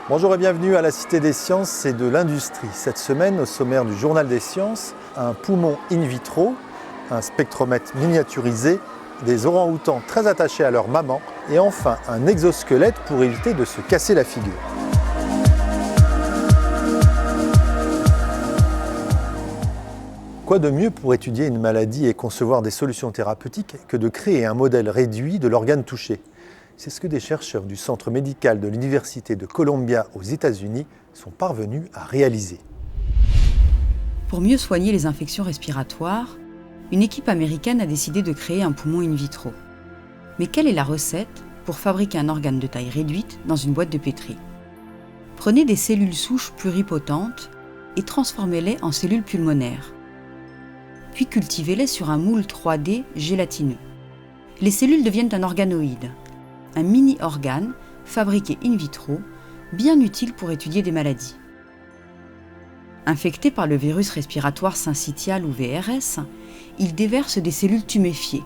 Bonjour et bienvenue à la Cité des Sciences et de l'Industrie. Cette semaine, au sommaire du Journal des Sciences, un poumon in vitro, un spectromètre miniaturisé, des orang-outans très attachés à leur maman et enfin un exosquelette pour éviter de se casser la figure. Quoi de mieux pour étudier une maladie et concevoir des solutions thérapeutiques que de créer un modèle réduit de l'organe touché ? C'est ce que des chercheurs du Centre médical de l'Université de Columbia aux États-Unis sont parvenus à réaliser. Pour mieux soigner les infections respiratoires, une équipe américaine a décidé de créer un poumon in vitro. Mais quelle est la recette pour fabriquer un organe de taille réduite dans une boîte de pétri ? Prenez des cellules souches pluripotentes et transformez-les en cellules pulmonaires. Puis cultivez-les sur un moule 3D gélatineux. Les cellules deviennent un organoïde, un mini-organe fabriqué in vitro, bien utile pour étudier des maladies. Infecté par le virus respiratoire syncytial ou VRS, il déverse des cellules tuméfiées,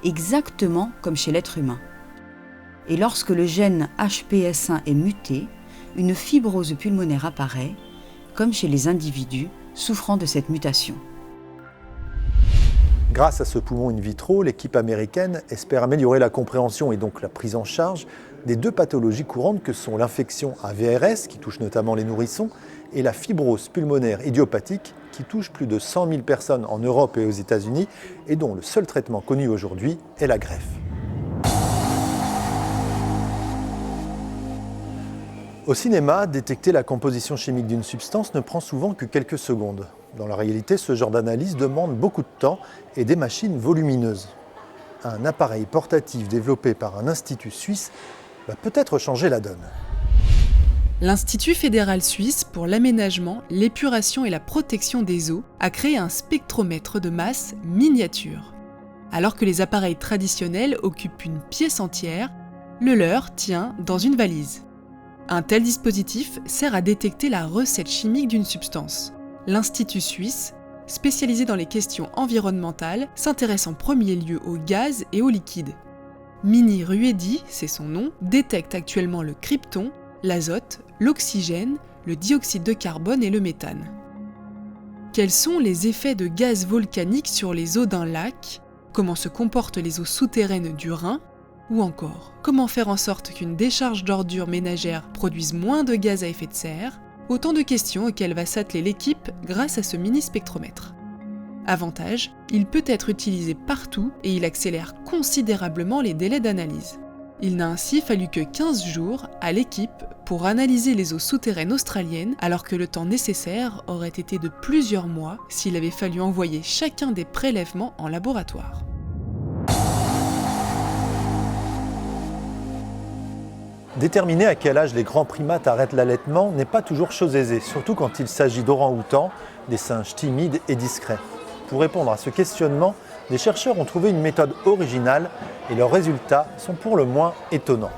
exactement comme chez l'être humain. Et lorsque le gène HPS1 est muté, une fibrose pulmonaire apparaît, comme chez les individus souffrant de cette mutation. Grâce à ce poumon in vitro, l'équipe américaine espère améliorer la compréhension et donc la prise en charge des deux pathologies courantes que sont l'infection à VRS, qui touche notamment les nourrissons, et la fibrose pulmonaire idiopathique, qui touche plus de 100 000 personnes en Europe et aux États-Unis, et dont le seul traitement connu aujourd'hui est la greffe. Au cinéma, détecter la composition chimique d'une substance ne prend souvent que quelques secondes. Dans la réalité, ce genre d'analyse demande beaucoup de temps et des machines volumineuses. Un appareil portatif développé par un institut suisse va peut-être changer la donne. L'Institut fédéral suisse pour l'aménagement, l'épuration et la protection des eaux a créé un spectromètre de masse miniature. Alors que les appareils traditionnels occupent une pièce entière, le leur tient dans une valise. Un tel dispositif sert à détecter la recette chimique d'une substance. L'Institut suisse, spécialisé dans les questions environnementales, s'intéresse en premier lieu aux gaz et aux liquides. Mini Ruedi, c'est son nom, détecte actuellement le krypton, l'azote, l'oxygène, le dioxyde de carbone et le méthane. Quels sont les effets de gaz volcaniques sur les eaux d'un lac ? Comment se comportent les eaux souterraines du Rhin ? Ou encore, comment faire en sorte qu'une décharge d'ordures ménagères produise moins de gaz à effet de serre ? Autant de questions auxquelles va s'atteler l'équipe grâce à ce mini-spectromètre. Avantage, il peut être utilisé partout et il accélère considérablement les délais d'analyse. Il n'a ainsi fallu que 15 jours à l'équipe pour analyser les eaux souterraines australiennes alors que le temps nécessaire aurait été de plusieurs mois s'il avait fallu envoyer chacun des prélèvements en laboratoire. Déterminer à quel âge les grands primates arrêtent l'allaitement n'est pas toujours chose aisée, surtout quand il s'agit d'orang-outans, des singes timides et discrets. Pour répondre à ce questionnement, les chercheurs ont trouvé une méthode originale et leurs résultats sont pour le moins étonnants.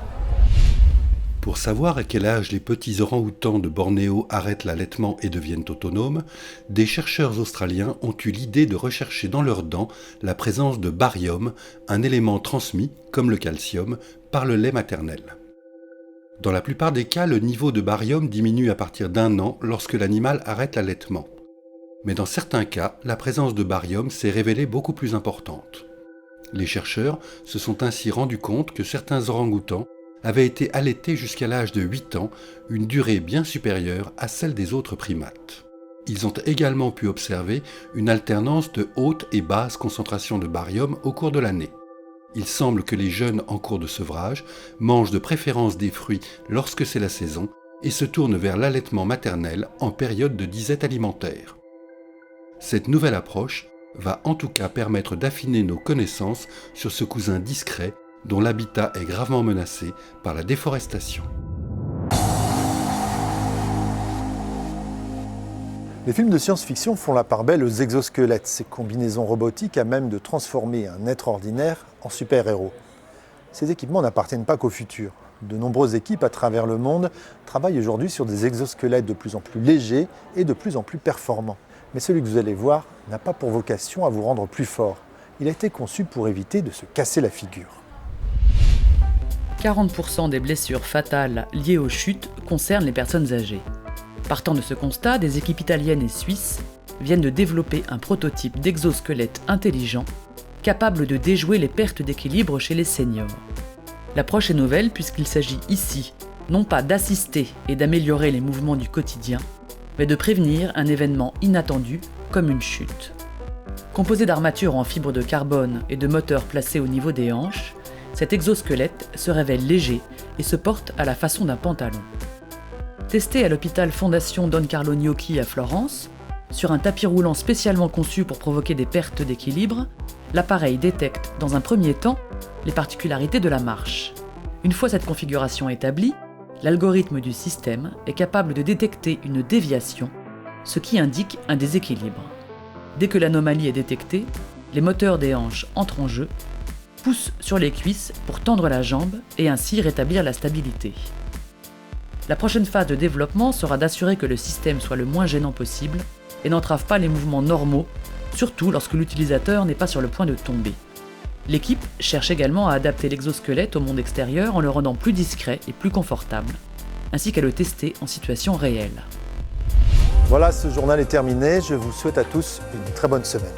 Pour savoir à quel âge les petits orang-outans de Bornéo arrêtent l'allaitement et deviennent autonomes, des chercheurs australiens ont eu l'idée de rechercher dans leurs dents la présence de barium, un élément transmis, comme le calcium, par le lait maternel. Dans la plupart des cas, le niveau de barium diminue à partir d'1 an lorsque l'animal arrête l'allaitement. Mais dans certains cas, la présence de barium s'est révélée beaucoup plus importante. Les chercheurs se sont ainsi rendus compte que certains orang-outans avaient été allaités jusqu'à l'âge de 8 ans, une durée bien supérieure à celle des autres primates. Ils ont également pu observer une alternance de haute et basse concentration de barium au cours de l'année. Il semble que les jeunes en cours de sevrage mangent de préférence des fruits lorsque c'est la saison et se tournent vers l'allaitement maternel en période de disette alimentaire. Cette nouvelle approche va en tout cas permettre d'affiner nos connaissances sur ce cousin discret dont l'habitat est gravement menacé par la déforestation. Les films de science-fiction font la part belle aux exosquelettes, ces combinaisons robotiques à même de transformer un être ordinaire en super-héros. Ces équipements n'appartiennent pas qu'au futur. De nombreuses équipes à travers le monde travaillent aujourd'hui sur des exosquelettes de plus en plus légers et de plus en plus performants. Mais celui que vous allez voir n'a pas pour vocation à vous rendre plus fort. il a été conçu pour éviter de se casser la figure. 40% des blessures fatales liées aux chutes concernent les personnes âgées. Partant de ce constat, des équipes italiennes et suisses viennent de développer un prototype d'exosquelette intelligent capable de déjouer les pertes d'équilibre chez les seniors. L'approche est nouvelle puisqu'il s'agit ici non pas d'assister et d'améliorer les mouvements du quotidien, mais de prévenir un événement inattendu comme une chute. Composé d'armatures en fibre de carbone et de moteurs placés au niveau des hanches, cet exosquelette se révèle léger et se porte à la façon d'un pantalon. Testé à l'hôpital Fondation Don Carlo Gnocchi à Florence, sur un tapis roulant spécialement conçu pour provoquer des pertes d'équilibre, l'appareil détecte dans un premier temps les particularités de la marche. Une fois cette configuration établie, l'algorithme du système est capable de détecter une déviation, ce qui indique un déséquilibre. Dès que l'anomalie est détectée, les moteurs des hanches entrent en jeu, poussent sur les cuisses pour tendre la jambe et ainsi rétablir la stabilité. La prochaine phase de développement sera d'assurer que le système soit le moins gênant possible et n'entrave pas les mouvements normaux, surtout lorsque l'utilisateur n'est pas sur le point de tomber. L'équipe cherche également à adapter l'exosquelette au monde extérieur en le rendant plus discret et plus confortable, ainsi qu'à le tester en situation réelle. Voilà, ce journal est terminé. Je vous souhaite à tous une très bonne semaine.